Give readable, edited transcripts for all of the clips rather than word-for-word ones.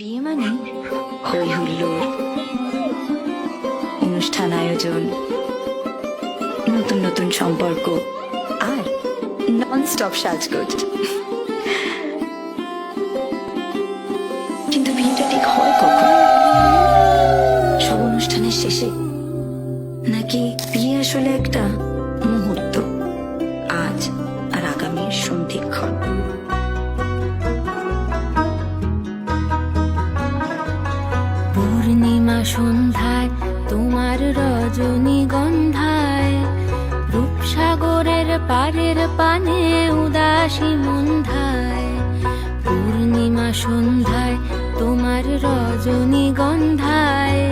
বিয়ে মানে হই হুল্লোড়, অনুষ্ঠান আয়োজন, নতুন নতুন সম্পর্ক আর নন স্টপ সাজগোজ। কিন্তু বিয়েটা ঠিক হয় কখন? সব অনুষ্ঠানের শেষে, নাকি বিয়ে আসলে একটা মুহূর্ত, আজ আর আগামীর সন্ধিক্ষণ? পূর্ণিমা সন্ধ্যায় তোমার রজনীগন্ধায়, রূপসাগরের পারের পানে উদাসী মন্ধায়। পূর্ণিমা সন্ধ্যায় তোমার রজনীগন্ধায়,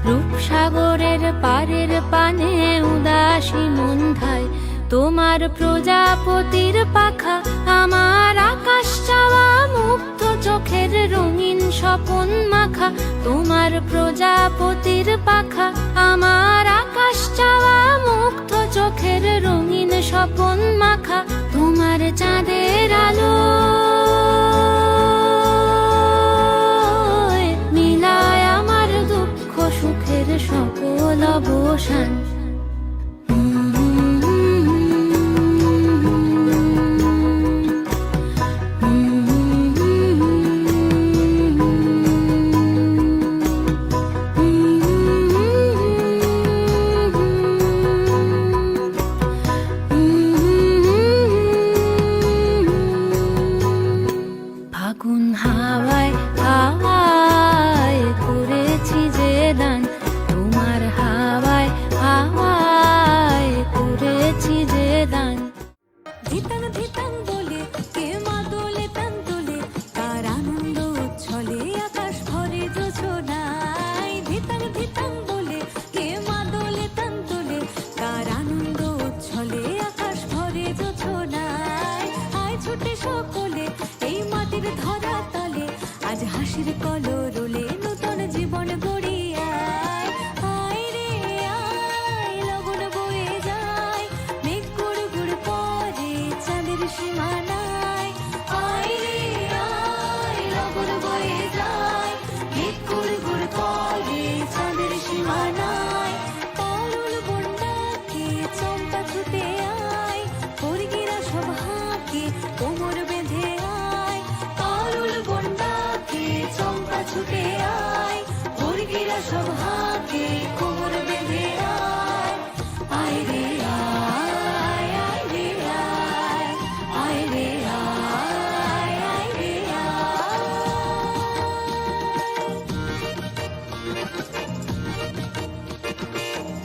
রূপসাগরের পারের পানে উদাসী মন্ধায়। তোমার প্রজাপতির পাখা আমার আকাশ চাওয়া মুগ্ধ চোখের রঙিন স্বপন মাখা। তোমার প্রজাপতির পাখা আমার আকাশ চাওয়া মুগ্ধ চোখের রঙিন স্বপন মাখা। তোমার চাঁদের আলো মিলায় আমার দুঃখ সুখের সকল অবসান। ফাগুন হাওয়ায় হাওয়ায় করেছি যে দান, তোমার হাওয়ায় হাওয়ায় করেছি যে দান। ধিতাং ধিতাং বলে কে মা দোলে তান তোলে, তার আনন্দ উচ্ছলে আকাশ ভরে জোছনায়। ধিতাং ধিতাং বলে কে মা দোলে তান তোলে, তার আনন্দ উচ্ছলে আকাশ ভরে জোছনায়। আয় ছুটে সকলে এই মাটির ধরা তলে, আজ হাসির কলরোলে নতুন জীবন গড়িয়ায়। আয় রে আয় লগন বয়ে যায়, মেঘ গুড় গুড় পরে চাঁদের সীমানায়। আয় রে আয় লগন বয়ে যায়, মেঘ গুড় গুড় পরে চাঁদের সীমানায়। পারুল বন্যাকে চম্পা ছুটে আয়, পরগিরা সব হাঁকে কোমর বেঁধে আয়। পারুল বন্যাকে চম্পা ছুটে আয়, পরগিরা সব হাঁকে কোমর বেঁধে আয়। আয় রে আয়, আয় রে আয়, আয় রে আয়, আয় রে আয়।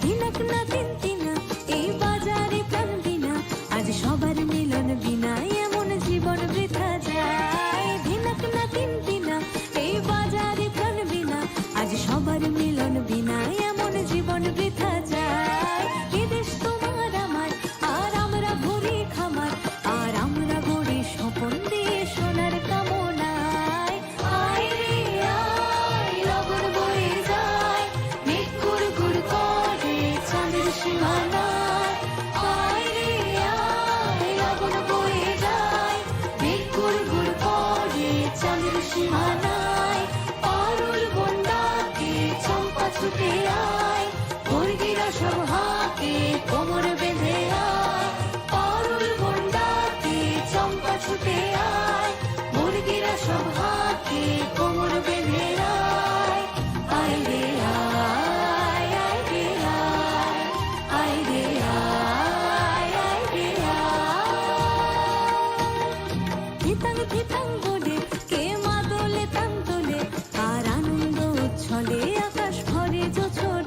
তিনাক না তিন তিনা এই বাজারে প্রাণ বিনা, আজ সবার মিলন বিনা এমন জীবন বৃথা যায়। ধিনাক না তিন তিনা এই বাজারে প্রাণ বিনা, আজ সবার মিলন বিনা এমন জীবন বৃথা যায়। এ দেশ তোমার আমার আর আমরা ভরি খামার, আর আমরা গড়ি স্বপন দিয়ে সোনার কামনায়। আয় রে আয় লগন বয়ে যায়, মেঘ গুড় গুড় করে চাঁদের সীমানায়। আয় রে আয় লগন বয়ে যায়, মেঘ গুড় গুড় করে চাঁদের সীমানায়। পারুল বন্যাকে চম্পা ছুটে আয়, বর্গিরা সব হাঁকে কোমর বেঁধে আয়। পারুল বন্যাকে চম্পা ছুটে আয়, বর্গিরা সব হাঁকে কোমর বেঁধে আয়। আয় রে আয়, আয় রে আয়, আয় রে আয়, আয় রে আয়। ধিতাং ধিতাং বলে কে মা দোলে তান তোলে, তার আনন্দ উচ্ছলে আকাশ ভরে জোছনায়।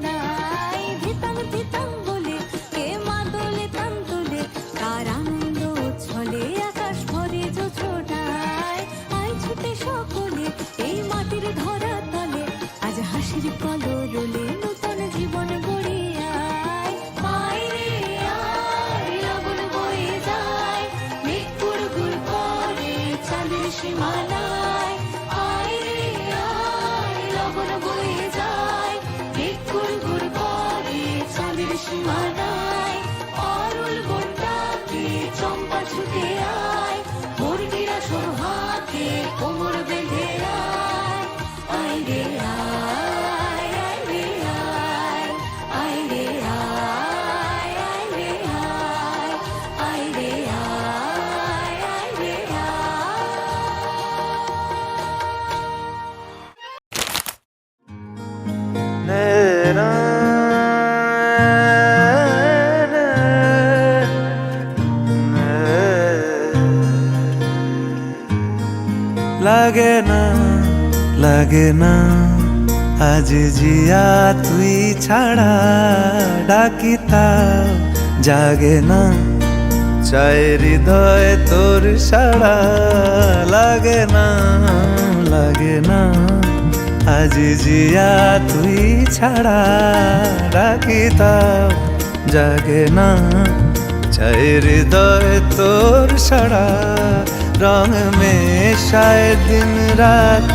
লাগে না আজ জিয়া তুই ছাড়া ডাকি তাও জাগে না চায় হৃদয় তোর সাড়া লাগে না আজ জিয়া তুই ছাড়া ডাকি তাও জাগে না চায় হৃদয় তোর সাড়া রং মেশায় দিন রাত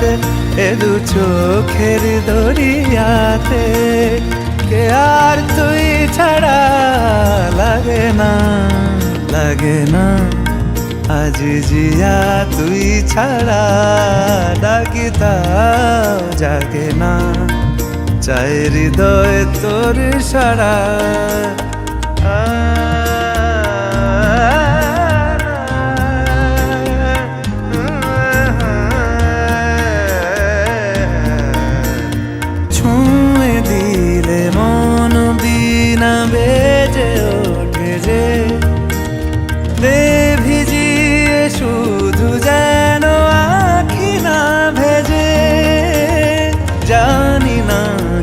এ দু চোখের দরিয়াতে কে আর তুই ছাড়া লাগে না আজ জিয়া তুই ছাড়া ডাকি তাও জাগে না চায় হৃদয় তোর সাড়া ছুঁয়ে দিলে মন বিনা বেজে ওঠে যে দে ভিজিয়ে শুধু যেন আখি না ভেজে জানি না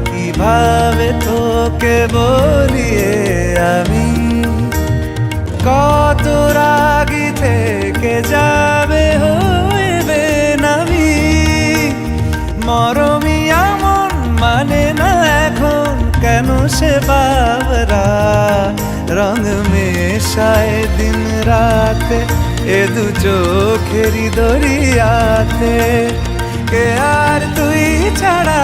কিভাবে তোকে বলিয়ে আমি কত রাগি থেকে যাবে হইবে নামি মরমি এমন মানে না এখন কেন সে বাবরা রং মেশায় দিন রাতে এ দু চোখেরি দরিয়াতে কে আর তুই ছাড়া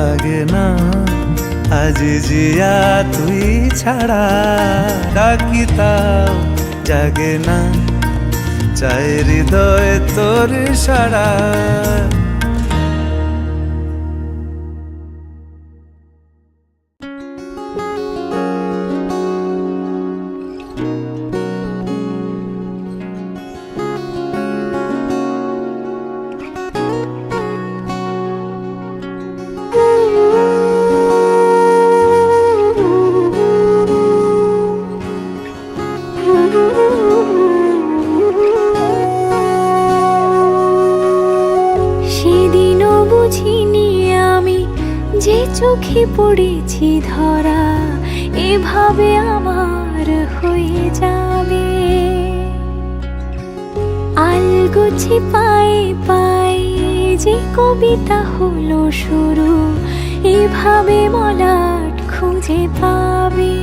লাগে না আজ জিয়া তুই ছাড়া ডাকি তাও জাগে না চায় হৃদয় তোর সাড়া সেদিনও বুঝিনি আমি যে চোখে পড়েছি ধরা এভাবে আমার হয়ে যাবে আলগোছে পায়ে পায়ে যে কবিতা হলো শুরু এভাবে মলাট খুঁজে পাবে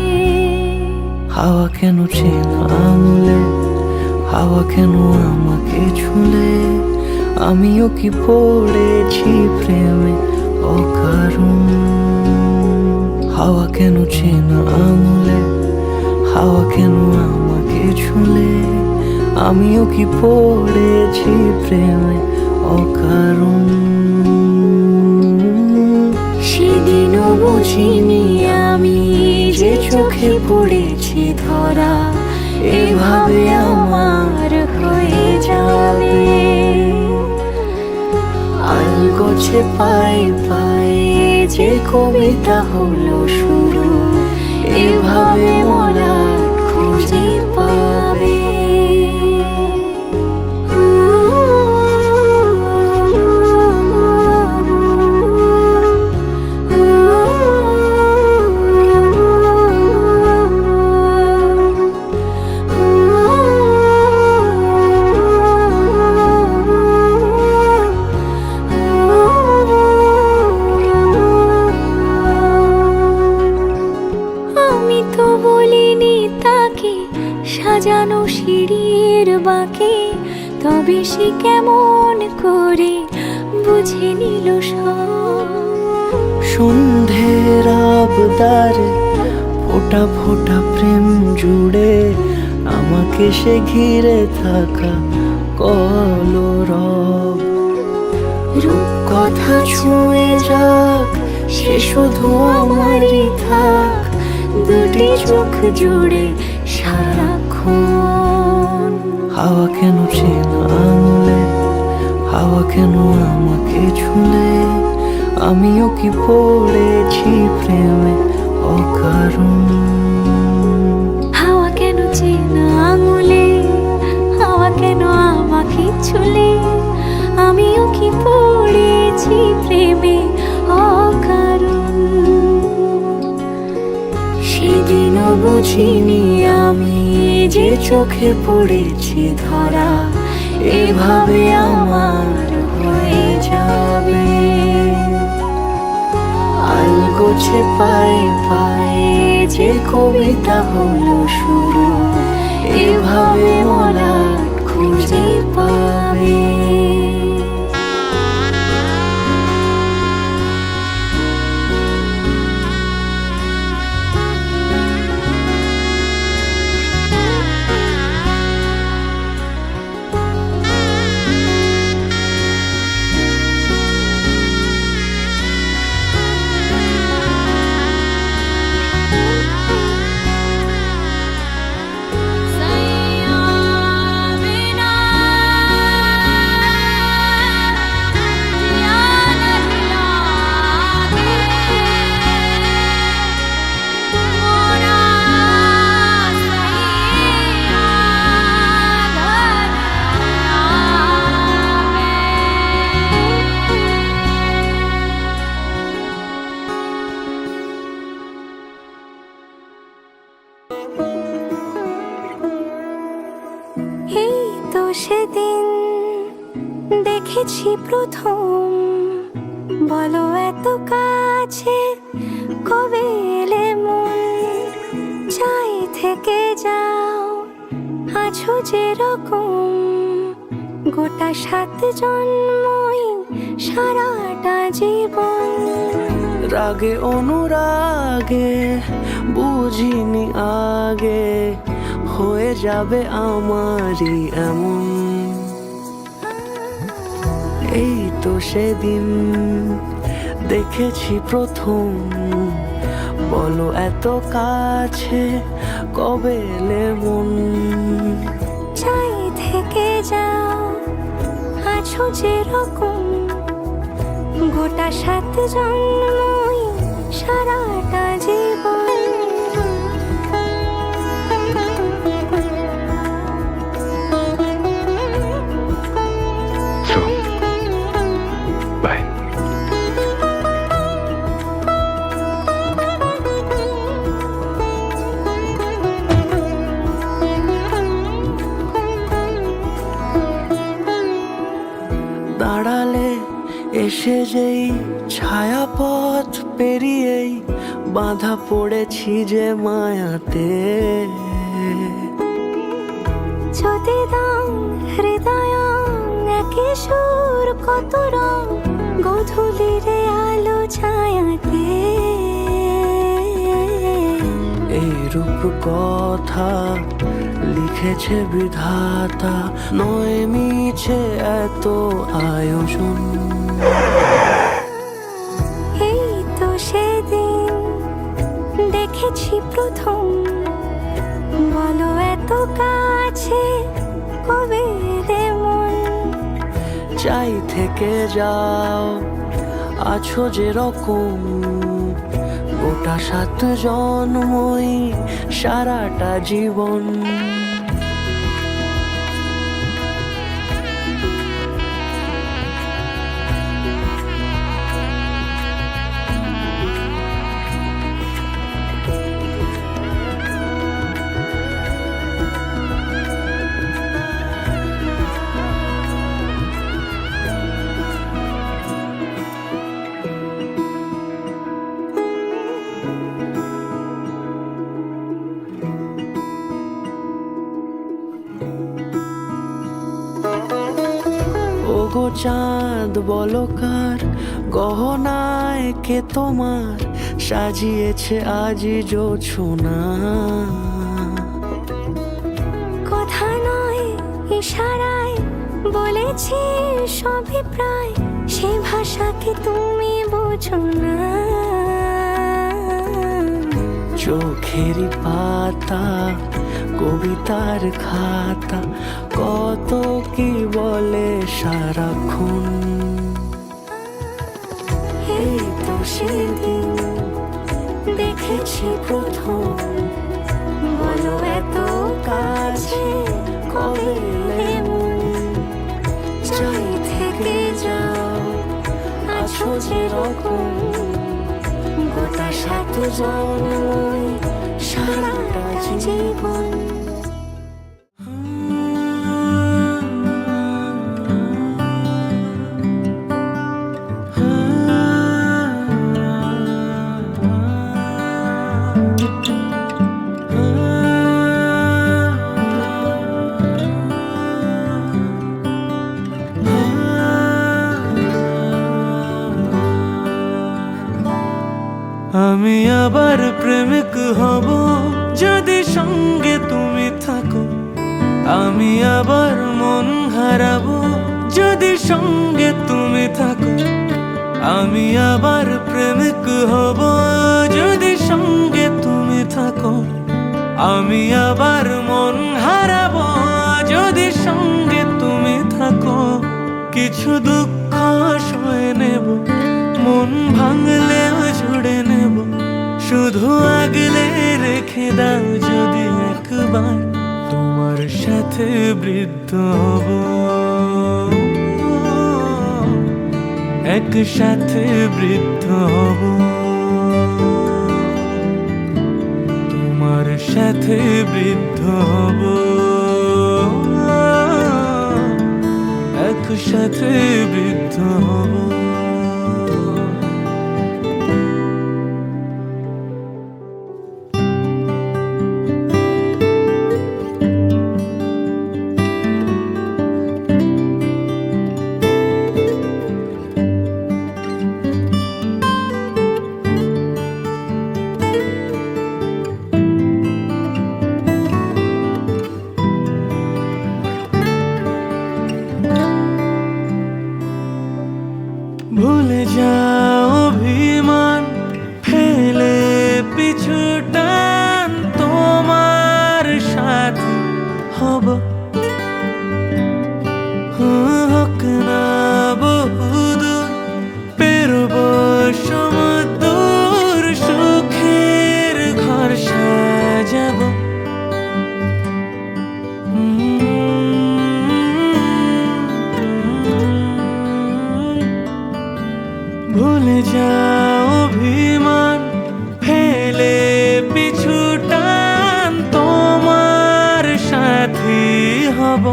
হাওয়া কেন চেনা আঙুলে হাওয়া কেন আমাকে ছুলে আমিও কি পড়েছি প্রেমে অকারণ হাওয়া কেন চেনা আঙুলে হাওয়া কেন আমাকে ছুলে আমিও কি পড়েছি প্রেমে অকারণ সেদিনও বুঝিনি আমি যে চোখে পড়েছি ধরা এভাবে আমার হয়ে যাবে আলগোছে পায়ে পায়ে যে কবিতা হলো শুরু এভাবে মোরা খুঁজে পাবে সাজানো সিঁড়ির বাঁকে তবে সে কেমন করে বুঝে নিল সব সন্ধ্যের আবদারে ফোটা ফোটা প্রেম জুড়ে আমাকে সে ঘিরে থাকা কলরব রূপ কথা ছুঁয়ে যাক সে শুধু আমারই থাক দুটি চোখ জুড়ে সারাক্ষণ হাওয়া কেন চেনা আঙুলে হাওয়া কেন আমাকে ছুলে আমিও কি পড়েছি প্রেমে অকারণ হাওয়া কেন চেনা আঙুলে হাওয়া কেন আমাকে আমাকে ছুলে আমিও কি পড়েছি প্রেমে অকারণ। সেদিনও বুঝিনি আমি যে চোখে পড়েছি ধরা, এভাবে আমার হয়ে যাবে। আলগোছে পায়ে পায়ে যে কবিতা হলো শুরু, এভাবে মলাট খুঁজে পাবে। এই তো সেদিন দেখেছি প্রথম, বলো এত কাছে কবে এলে মন। চাই থেকে যাও আছো যেরকম, গোটা 7 জন্মই সারাটা জীবন। রাগে অনুরাগে বুঝিনি আগে হয়ে যাবে আমারই এমন। এই তো সেদিন দেখেছি প্রথম, বলো এত কাছে কবে এলে মন। চাই থেকে যাও আছো যেরকম, গোটা 7 জন্মই সারাটা জীবন। বাই। দাঁড়ালে এসে যেই ছায়াপথ পেরিয়েই বাঁধা পড়েছি যে মায়াতে। যদি দাও হৃদয় একে সুর কত রং, গধূলিরে আলো ছায়াতে। এই রূপ কথা লিখেছে বিধাতা, নয় মিছে এত আয়োজন। এই তো সেদিন দেখেছি প্রথম, বলো এত কাছে কবে এলে মন। চাই থেকে যাও আছো যেরকম, গোটা 7 জন্মই সারাটা জীবন। ওগো চাঁদ বলো কার গহনায় কে তোমার সাজিয়েছে আজি জোছনা। কথা নয় ইশারায় বলেছি সবই প্রায়, সে ভাষাকে তুমি বোঝো না। চোখেরই পাতা কবিতার খাতা, কত কি বলে সারাক্ষণ। এই তো সেদিন দেখেছি প্রথম, বলো এত কাছে কবে এলে মন। যেরকম গোটা 7 জন্ম সারাটা জীবন। আমি আবার প্রেমিক হব যদি সঙ্গে তুমি থাকো, আমি আবার মন হারাবো যদি সঙ্গে তুমি থাকো, আমি আবার প্রেমিক হব যদি সঙ্গে তুমি থাকো, আমি আবার মন হারাবো যদি সঙ্গে তুমি থাকো। কিছু দুঃখ সয়ে নেব, মন ভাঙলেও জুড়ে নেব, শুধু আগলে রেখে দাও যদি একবার তোমার সাথে বৃদ্ধ হব, একসাথে বৃদ্ধ হব, তোমার সাথে বৃদ্ধ হব, একসাথে বৃদ্ধ হব। ভুলে যাও অভিমান, ফেলে পিছু টান, তোমার সাথে হব, হোক না বহুদূর, পেরোবো সমুদ্র, সুখের ঘর সাজাবো। ভুলে যাও অভিমান, ফেলে পিছু টান, তোমার সাথী হব,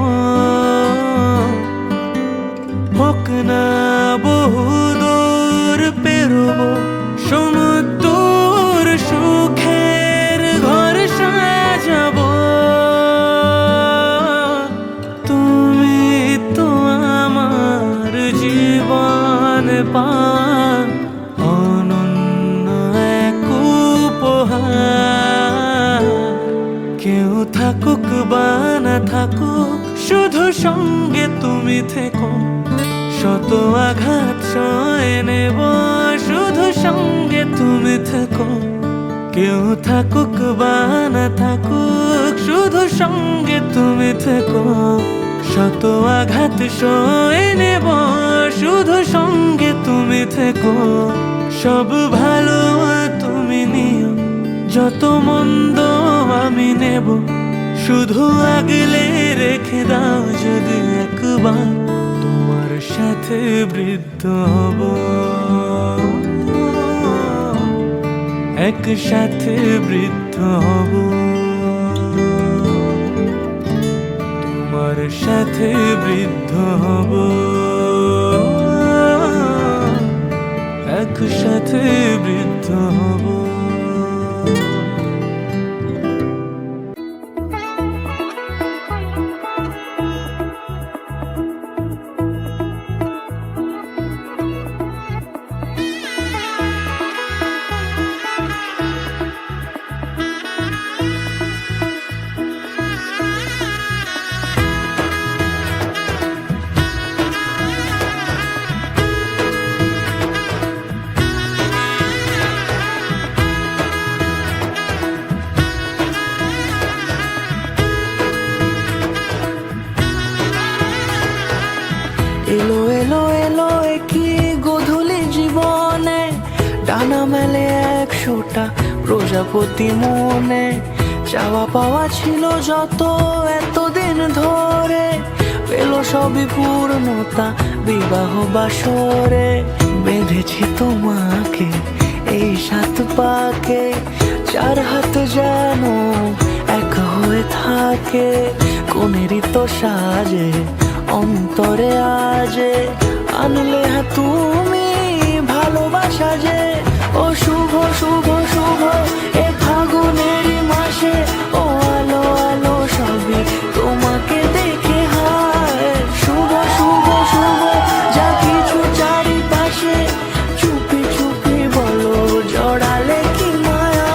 হোক না বহুদূর, পেরোবো সমুদ্র, সুখের ঘর সাজাবো। তুমি তো আমার জীবন পান, অনন্য এক উপহার। কেউ থাকুক বা না থাকুক, শুধু সঙ্গে তুমি থেকো, শত আঘাত সয়ে নেব, শুধু সঙ্গে তুমি থেকো। কেউ থাকুক বা না থাকুক, শুধু সঙ্গে তুমি থেকো, শত আঘাত সয়ে নেব, শুধু সঙ্গে তুমি থেকো। সব ভালো তুমি নিও, যত মন্দ আমি নেব, শুধু আগলে রেখে দাও যদি একবার তোমার সাথে বৃদ্ধ হব, একসাথে বৃদ্ধ হব, তোমার সাথে বৃদ্ধ হব, একসাথে বৃদ্ধ হব। এলো এলো এলো কি গোধূলি জীবনে, ডানা মেলে 100টা প্রজাপতি মনে। চাওয়া পাওয়া ছিল যত এতদিন ধরে, পেলো সবই পূর্ণতা বিবাহ বাসরে। বেঁধেছি তোমাকে এই 7 পাকে, 4 হাত যেন এক হয়ে থাকে। কোনেরই তো সাজে অন্তরে আজে, আনলে হ্যাঁ তুমি ভালোবাসা যে। ও শুভ শুভ শুভ এ ফাগুনের মাসে, ও আলো আলো সবই তোমাকে দেখে হায়। শুভ শুভ শুভ যা কিছু চারিপাশে, চুপি চুপি বলো জড়ালে কি মায়া।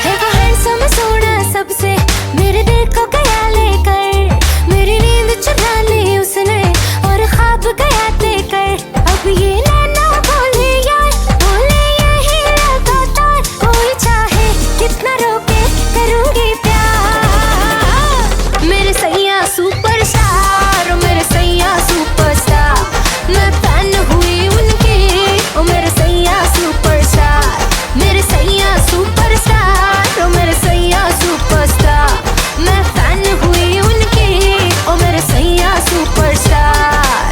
है वो हैंडसम सोना सबसे, मेरे दिल को गया लेकर। मेरी नींद चुरा ली उसने और ख्वाब गया लेकर। अब ये नैना बोले यार, बोले यही लगातार। कोई चाहे कितना रोके करूंगी प्यार। मेरे सैया सुपरस्टार, मेरे सैया सुपरस्टार। मैं फैन हुई उनकी, ओ मेरे सैया सुपरस्टार। मेरे सैया सुपरस्टार, ओ मेरे सैया सुपरस्टार। मैं फैन हुई उनकी, ओ मेरे सैया सुपरस्टार।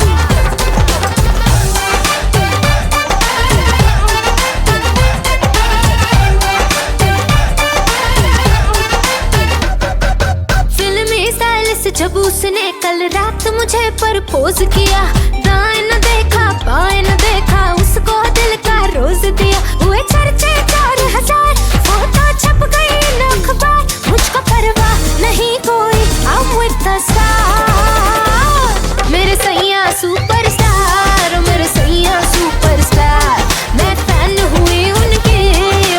फिल्मी स्टाइल से जब उसने कल रात मुझे प्रपोज किया, दाएं न देखा बाएं न देखा, उसको दिल का रोज दिया। हुए चर्चे 4000, फोटो छप गई न अखबार। मुझको परवाह नहीं कोई, I'm with the star। मेरे सैया सुपरस्टार, मेरे सैया सुपरस्टार। मैं फैन हुई उनकी,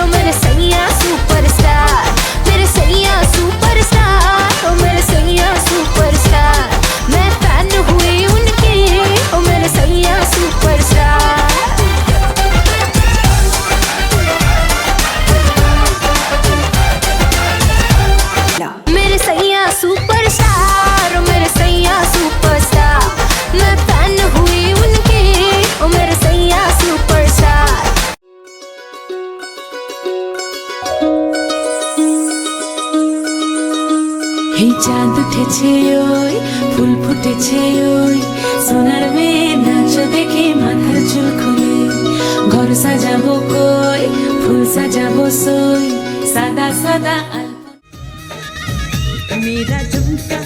ओ मेरे सैया सुपरस्टार। मेरे सैया सुपरस्टार, ओ मेरे सैया सुपरस्टार। मैं फैन हुई उनकी, ओ मेरे सैया सुपरस्टार। मेरे सैया सुपरस्टार, ओ मेरे सैया सुपरस्टार। मैं फैन हुई उनकी, ओ मेरे सैया सुपरस्टार। এই চাঁদ উঠেছে ওই, ফুল ফুটেছে ওই, সোনার মেয়ে নাচ দেখে মাথার চুল খুলে। ঘর সাজাবো কই, ফুল সাজাবো সই, সাদা সাদা मेरा झुमका